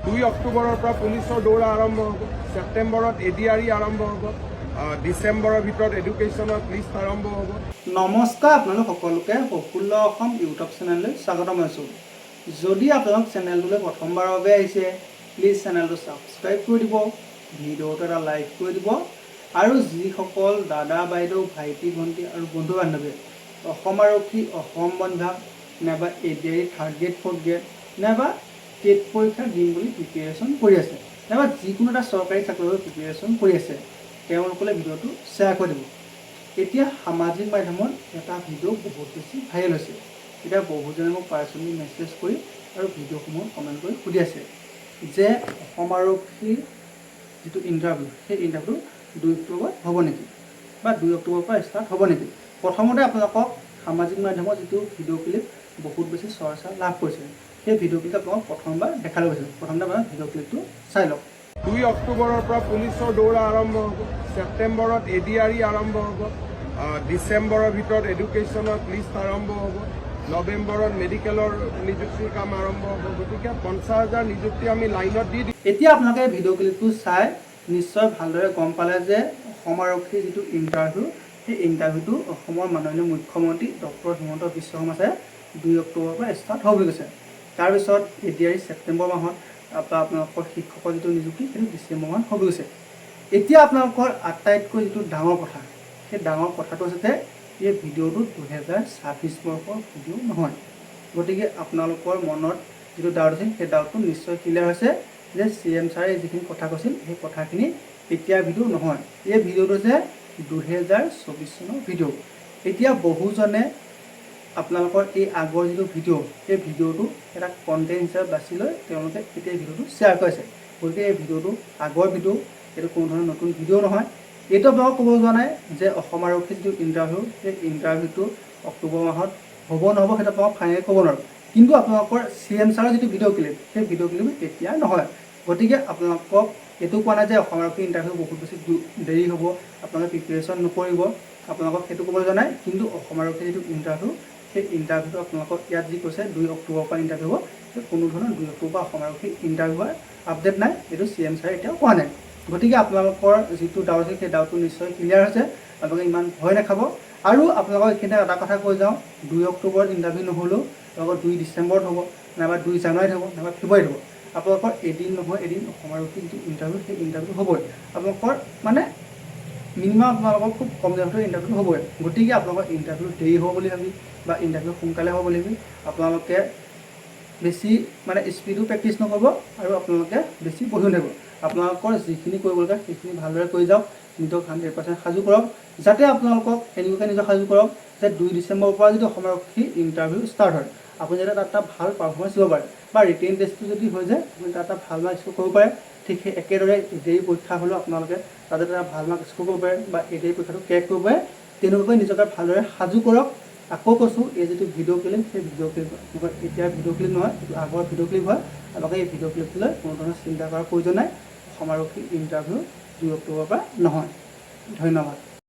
2 অক্টোবৰৰ পৰা পুলিচৰ দৌৰা আৰম্ভ হ'ব। ছেপ্টেম্বৰত এডিআৰই আৰম্ভ হ'ব। ডিচেম্বৰৰ ভিতৰত এডুকেশ্যনত লিষ্ট আৰম্ভ হ'ব। নমস্কাৰ, আপোনালোক সকলোকে প্ৰফুল্ল অসম ইউটিউব চেনেললৈ স্বাগতম জনাইছোঁ। যদি আপোনালোক চেনেলটোলৈ প্ৰথমবাৰৰ বাবে আহিছে, প্লিজ চেনেলটো ছাবস্ক্ৰাইব কৰি দিব, ভিডিঅ'টো এটা লাইক কৰি দিব আৰু যিসকল দাদা বাইদেউ ভাইটি ভণ্টি আৰু বন্ধু বান্ধৱীয়ে অসম আৰক্ষী, অসম বন বিভাগ নাইবা ADRE 3rd grade 4th grade নাইবা টেট পৰীক্ষা দিম বুলি প্ৰিপেৰেশ্যন কৰি আছে, নাইবা যিকোনো এটা চৰকাৰী চাকৰিৰ বাবে প্ৰিপেৰেশ্যন কৰি আছে, তেওঁলোকলৈ ভিডিঅ'টো শ্বেয়াৰ কৰি দিব। এতিয়া সামাজিক মাধ্যমত এটা ভিডিঅ' বহুত বেছি ভাইৰেল হৈছে। এতিয়া বহুজনে মোক পাৰ্চনেলি মেছেজ কৰি আৰু ভিডিঅ'সমূহ কমেণ্ট কৰি সুধি আছে যে অসম আৰক্ষীৰ যিটো ইণ্টাৰভিউ, সেই ইণ্টাৰভিউ 2 অক্টোবৰত হ'ব নেকি বা 2 অক্টোবৰৰ পৰা ষ্টাৰ্ট হ'ব নেকি। প্ৰথমতে আপোনালোকক সামাজিক মাধ্যমত যিটো ভিডিঅ' ক্লিপ বহুত বেছি চৰ্চা লাভ কৰিছে, সেই ভিডিঅ' ক্লিপ আপোনালোকক প্ৰথমবাৰ দেখালৈ গৈছিল। প্ৰথমতে আপোনাৰ ভিডিঅ' ক্লিপটো চাই লওক। 2 অক্টোবৰৰ পৰা পুলিচৰ দৌৰা আৰম্ভ হ'ব। ছেপ্টেম্বৰত এডিআৰই আৰম্ভ হ'ব। ডিচেম্বৰৰ ভিতৰত এডুকেশ্যনত লিষ্ট আৰম্ভ হ'ব। নৱেম্বৰত মেডিকেলৰ নিযুক্তিৰ কাম আৰম্ভ হ'ব। গতিকে 50,000 নিযুক্তি আমি লাইনত দি দিম। এতিয়া আপোনালোকে ভিডিঅ' ক্লিপটো চাই নিশ্চয় ভালদৰে গম পালে যে অসম আৰক্ষীৰ যিটো ইণ্টাৰভিউ, সেই ইণ্টাৰভিউটো অসমৰ মাননীয় মুখ্যমন্ত্ৰী ডক্টৰ হিমন্ত বিশ্ব শৰ্মাই 2 অক্টোবৰৰ পৰা ষ্টাৰ্ট হ'ব বুলি কৈছে। তাৰপিছত এডিআৰই ছেপ্টেম্বৰ মাহত, আপোনালোকৰ শিক্ষকৰ যিটো নিযুক্তি, সেইটো ডিচেম্বৰ মাহত হ'ব গৈছে। এতিয়া আপোনালোকৰ আটাইতকৈ যিটো ডাঙৰ কথা, সেই ডাঙৰ কথাটো হৈছে যে এই ভিডিঅ'টো 2026 বৰ্ষৰ ভিডিঅ' নহয়। গতিকে আপোনালোকৰ মনত যিটো ডাউট আছিল, সেই ডাউটটো নিশ্চয় ক্লিয়াৰ হৈছে যে CM ছাৰে যিখিনি কথা কৈছিল, সেই কথাখিনি এতিয়াৰ ভিডিঅ' নহয়। এই ভিডিঅ'টো হৈছে 2024 চনৰ ভিডিঅ'। এতিয়া বহুজনে আপোনালোকৰ এই আগৰ যিটো ভিডিঅ', সেই ভিডিঅ'টো এটা কণ্টেণ্ট হিচাপে বাছি লৈ তেওঁলোকে এতিয়া ভিডিঅ'টো শ্বেয়াৰ কৰিছে। গতিকে এই ভিডিঅ'টো আগৰ ভিডিঅ', এইটো কোনো ধৰণৰ নতুন ভিডিঅ' নহয়। এইটো আপোনালোকক ক'ব যোৱা নাই যে অসম আৰক্ষীৰ যিটো ইণ্টাৰভিউ, সেই ইণ্টাৰভিউটো অক্টোবৰ মাহত হ'ব নহ'ব সেইটো আপোনালোকক ফাইনেলি ক'ব নোৱাৰোঁ। কিন্তু আপোনালোকৰ CM ছাৰৰ যিটো ভিডিঅ' ক্লিপ, সেই ভিডিঅ' ক্লিপ এতিয়া নহয়। গতিকে আপোনালোকক এইটো কোৱা নাই যে অসম আৰক্ষীৰ ইণ্টাৰভিউ বহুত বেছি দেৰি হ'ব, আপোনালোকে প্ৰিপেৰেশ্যন নকৰিব, আপোনালোকক সেইটো ক'ব যোৱা নাই। কিন্তু অসম আৰক্ষীৰ যিটো ইণ্টাৰভিউ, সেই ইণ্টাৰভিউটো আপোনালোকক ইয়াত যি কৈছে 2 অক্টোবৰৰ পৰা ইণ্টাৰভিউ হ'ব, সেই কোনো ধৰণৰ 2 অক্টোবৰ পৰা অসম আৰক্ষীৰ ইণ্টাৰভিউৰ আপডেট নাই। এইটো CM ছাৰে এতিয়াও কোৱা নাই। গতিকে আপোনালোকৰ যিটো ডাউট আছে, সেই ডাউটটো নিশ্চয় ক্লিয়াৰ হৈছে। আপোনালোকে ইমান ভয় নাখাব। আৰু আপোনালোকক এইখিনিতে এটা কথা কৈ যাওঁ, 2 অক্টোবৰত ইণ্টাৰভিউ নহ'লেও আপোনালোকৰ 2 ডিচেম্বৰত হ'ব, নাইবা 2 জানুৱাৰীত হ'ব, নাইবা ফেব্ৰুৱাৰীত হ'ব। আপোনালোকৰ এদিন নহয় এদিন অসম আৰক্ষীৰ যিটো ইণ্টাৰভিউ, সেই ইণ্টাৰভিউ হ'বই। আপোনালোকৰ মানে মিনিমাম আপোনালোকৰ খুব কম দিনতে ইণ্টাৰভিউ হ'বই। গতিকে আপোনালোকৰ ইণ্টাৰভিউ দেৰি হ'ব বুলি ভাবি বা ইণ্টাৰভিউ সোনকালে হ'ব বুলি ভাবি আপোনালোকে বেছি মানে স্পীডো প্ৰেক্টিছ নকৰিব আৰু আপোনালোকে বেছি বহিও নাথাকিব। আপোনালোকৰ যিখিনি কৰিব লাগে সেইখিনি ভালদৰে কৰি যাওক, নিজক 100% সাজু কৰক, যাতে আপোনালোকক এনেকুৱাকৈ নিজক সাজু কৰক যে 2 ডিচেম্বৰৰ পৰা যদি অসম আৰক্ষীৰ ইণ্টাৰভিউ ষ্টাৰ্ট হয়, আপুনি যাতে তাত এটা ভাল পাৰফৰ্মেঞ্চ দিব পাৰে, বা ৰিটেন টেষ্টটো যদি হৈ যায় আপুনি তাত এটা ভাল মাৰ্ক স্ক'ৰ কৰিব পাৰে। ঠিক সেই একেদৰে এডিআৰই পৰীক্ষা হ'লেও আপোনালোকে তাতে এটা ভাল মাৰ্ক স্ক'ৰ কৰিব পাৰে বা এডিআৰই পৰীক্ষাটো ক্ৰেক কৰিব পাৰে। তেনেকুৱাকৈ নিজকে ভালদৰে সাজু কৰক। আকৌ কৈছোঁ, এই যিটো ভিডিঅ' ক্লিপ, সেই ভিডিঅ' ক্লিপ এতিয়া ভিডিঅ' ক্লিপ নহয়, এইটো আগৰ ভিডিঅ' ক্লিপ হয়। আপোনালোকে এই ভিডিঅ' ক্লিপটোলৈ কোনো ধৰণৰ চিন্তা কৰাৰ প্ৰয়োজন নাই। অসম আৰক্ষীৰ ইণ্টাৰভিউ 2 অক্টোবৰৰ পৰা নহয়। ধন্যবাদ।